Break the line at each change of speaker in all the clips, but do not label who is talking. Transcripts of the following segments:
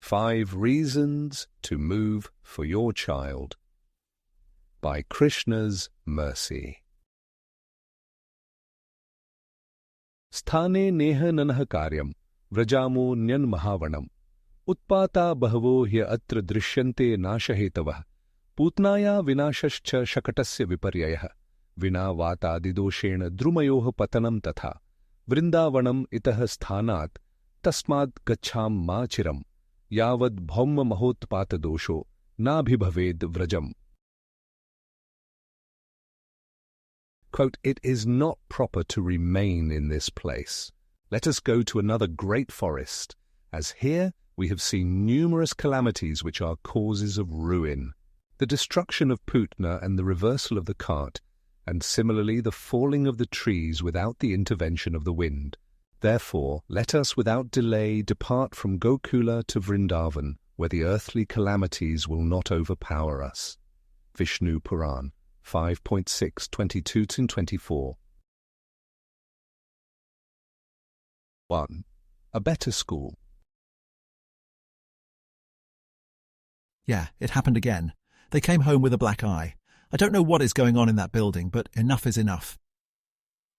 5 Reasons to Move for Your Child by Krishna's Mercy. Sthane neha nanah karyam vrajamo nyan mahavanam utpata bahavo hya atra drishyante nashahetavah Putnaya vinashascha shakatasya viparyayah vina vatadidoshena drumayoh patanam tatha Vrindavanam itah sthanat tasmad gachham ma chiram yavad bhauma mahotpata dosho nabhibhaved vrajam. Quote, "It is not proper to remain in this place. Let us go to another great forest, as here we have seen numerous calamities which are causes of ruin. The destruction of Putana and the reversal of the cart, and similarly the falling of the trees without the intervention of the wind. Therefore, let us without delay depart from Gokula to Vrindavana, where the earthly calamities will not overpower us." Vishnu Purana 5.6, 22-24. 1. A better school.
Yeah, it happened again. They came home with a black eye. I don't know what is going on in that building, but enough is enough.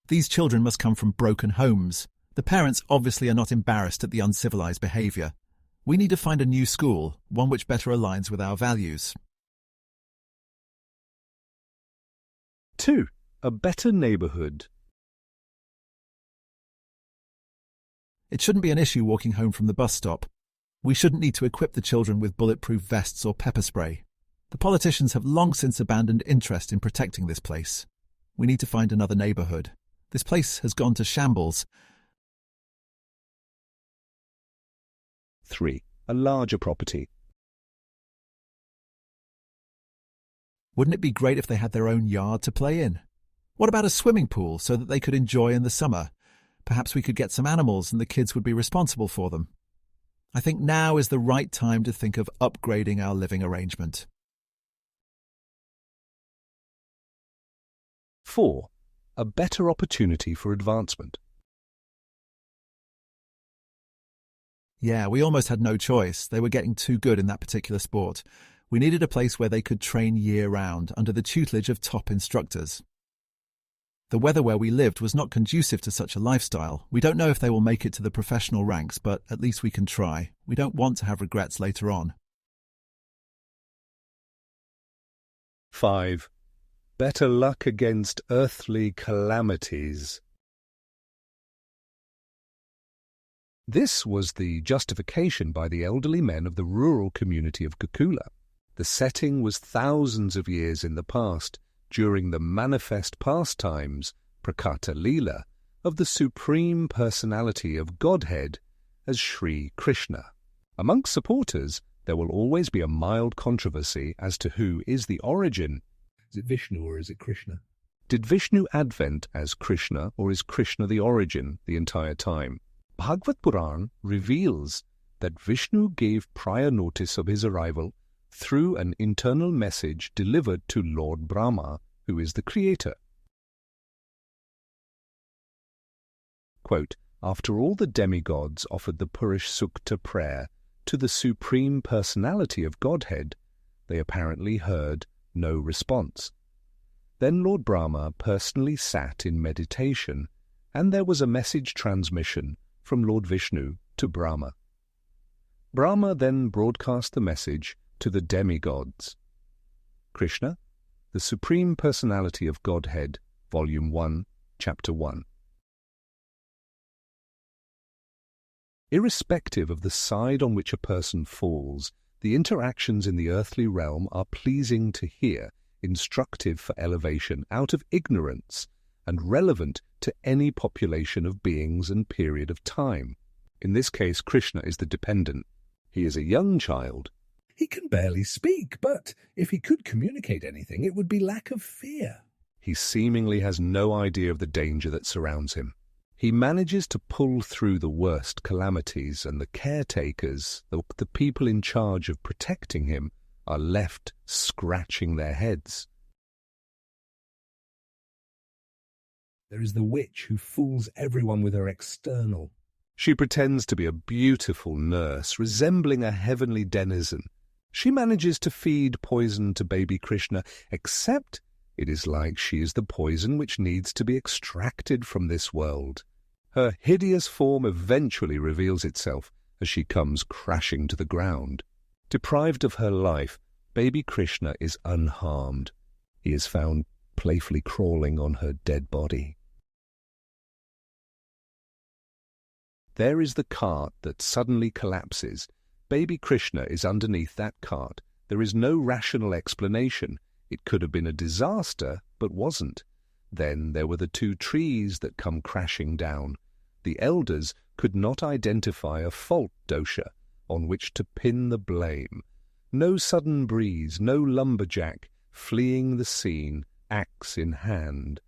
These children must come from broken homes. The parents obviously are not embarrassed at the uncivilized behavior. We need to find a new school, one which better aligns with our values.
2. A better neighborhood.
It shouldn't be an issue walking home from the bus stop. We shouldn't need to equip the children with bulletproof vests or pepper spray. The politicians have long since abandoned interest in protecting this place. We need to find another neighborhood. This place has gone to shambles.
3. A larger property.
Wouldn't it be great if they had their own yard to play in? What about a swimming pool so that they could enjoy in the summer? Perhaps we could get some animals and the kids would be responsible for them. I think now is the right time to think of upgrading our living arrangement.
4. A better opportunity for advancement.
Yeah, we almost had no choice. They were getting too good in that particular sport. We needed a place where they could train year-round under the tutelage of top instructors. The weather where we lived was not conducive to such a lifestyle. We don't know if they will make it to the professional ranks, but at least we can try. We don't want to have regrets later on.
5. Better luck against earthly calamities. This was the justification by the elderly men of the rural community of Gokula. The setting was thousands of years in the past, during the manifest pastimes, Prakata Leela, of the Supreme Personality of Godhead as Sri Krishna. Amongst supporters, there will always be a mild controversy as to who is the origin. Is it Vishnu or is it Krishna? Did Vishnu advent as Krishna or is Krishna the origin the entire time? Bhagavad-Purana reveals that Vishnu gave prior notice of his arrival through an internal message delivered to Lord Brahma, who is the creator. Quote, "After all the demigods offered the Purush Sukta prayer to the Supreme Personality of Godhead, they apparently heard no response. Then Lord Brahma personally sat in meditation, and there was a message transmission from Lord Vishnu to Brahma. Brahma then broadcast the message to the demigods." Krishna, the Supreme Personality of Godhead, Volume 1, Chapter 1. Irrespective of the side on which a person falls, the interactions in the earthly realm are pleasing to hear, instructive for elevation out of ignorance, and relevant to any population of beings and period of time. In this case, Krishna is the dependent. He is a young child. He can barely speak, but if he could communicate anything, it would be lack of fear. He seemingly has no idea of the danger that surrounds him. He manages to pull through the worst calamities, and the caretakers, the people in charge of protecting him, are left scratching their heads. There is the witch who fools everyone with her external. She pretends to be a beautiful nurse, resembling a heavenly denizen. She manages to feed poison to baby Krishna, except it is like she is the poison which needs to be extracted from this world. Her hideous form eventually reveals itself as she comes crashing to the ground. Deprived of her life, baby Krishna is unharmed. He is found playfully crawling on her dead body. There is the cart that suddenly collapses. Baby Krishna is underneath that cart. There is no rational explanation. It could have been a disaster, but wasn't. Then there were the two trees that come crashing down. The elders could not identify a fault dosha on which to pin the blame. No sudden breeze, no lumberjack, fleeing the scene, axe in hand.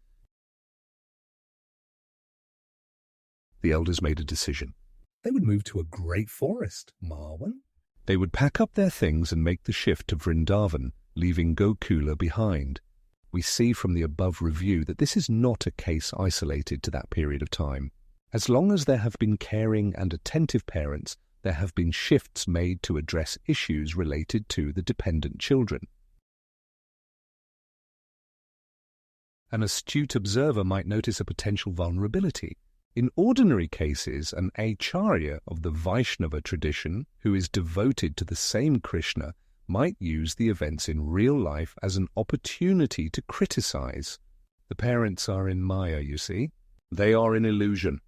The elders made a decision. They would move to a great forest, Marwan. They would pack up their things and make the shift to Vrindavana, leaving Gokula behind. We see from the above review that this is not a case isolated to that period of time. As long as there have been caring and attentive parents, there have been shifts made to address issues related to the dependent children. An astute observer might notice a potential vulnerability. In ordinary cases, an acharya of the Vaishnava tradition, who is devoted to the same Krishna, might use the events in real life as an opportunity to criticize. The parents are in Maya, you see. They are in illusion.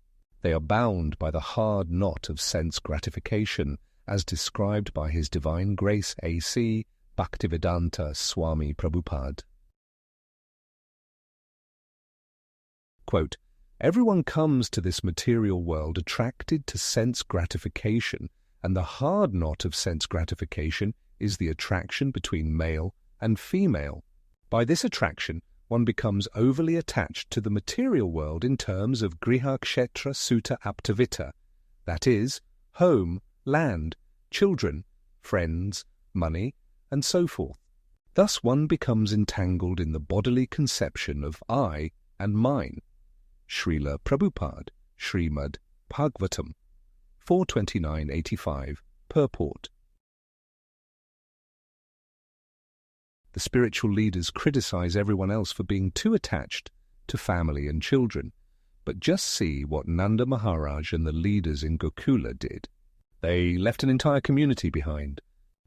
They are bound by the hard knot of sense gratification, as described by His Divine Grace A.C. Bhaktivedanta Swami Prabhupada. Quote, "Everyone comes to this material world attracted to sense gratification, and the hard knot of sense gratification is the attraction between male and female. By this attraction, one becomes overly attached to the material world in terms of griha kshetra sutta aptavita, that is, home, land, children, friends, money, and so forth. Thus one becomes entangled in the bodily conception of I and mine." Srila Prabhupada, Srimad Bhagavatam, 429.85, purport. The spiritual leaders criticize everyone else for being too attached to family and children, but just see what Nanda Maharaj and the leaders in Gokula did. They left an entire community behind.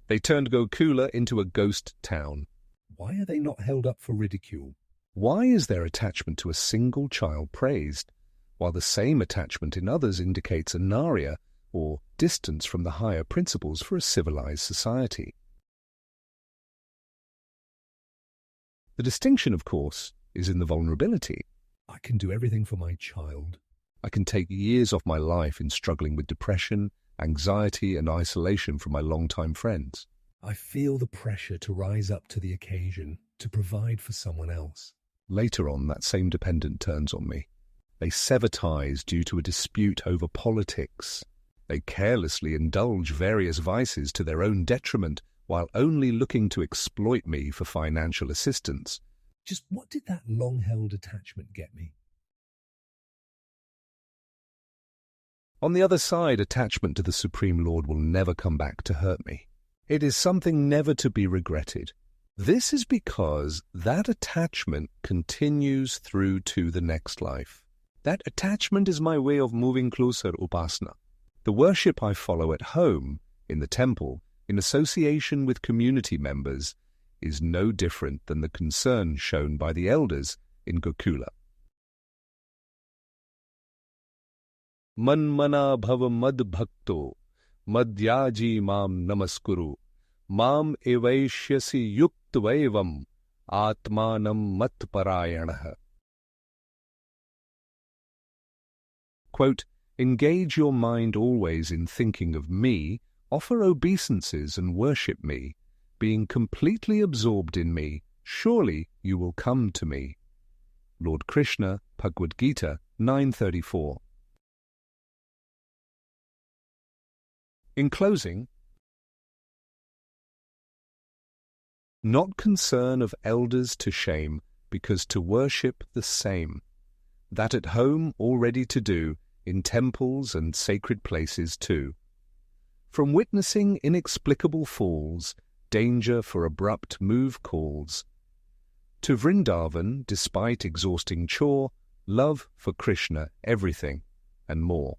They turned Gokula into a ghost town. Why are they not held up for ridicule? Why is their attachment to a single child praised, while the same attachment in others indicates anarya, or distance from the higher principles for a civilized society? The distinction, of course, is in the vulnerability. I can do everything for my child. I can take years off my life in struggling with depression, anxiety, and isolation from my longtime friends. I feel the pressure to rise up to the occasion, to provide for someone else. Later on, that same dependent turns on me. They sever ties due to a dispute over politics. They carelessly indulge various vices to their own detriment, while only looking to exploit me for financial assistance. Just what did that long-held attachment get me? On the other side, attachment to the Supreme Lord will never come back to hurt me. It is something never to be regretted. This is because that attachment continues through to the next life. That attachment is my way of moving closer, Upasana. The worship I follow at home, in the temple, in association with community members, is no different than the concern shown by the elders in Gokula. Manmana bhava mad bhakto, madhyaji mam namaskuru, mam evaishyasi yuktavaivam, atmanam matparayanaha. Quote, "Engage your mind always in thinking of me, offer obeisances and worship me. Being completely absorbed in me, surely you will come to me." Lord Krishna, Bhagavad-gita, 934. In closing, not concern of elders to shame, because to worship the same. That at home all ready to do, in temples and sacred places too. From witnessing inexplicable falls, danger for abrupt move calls, to Vrindavan, despite exhausting chore, love for Krishna, everything, and more.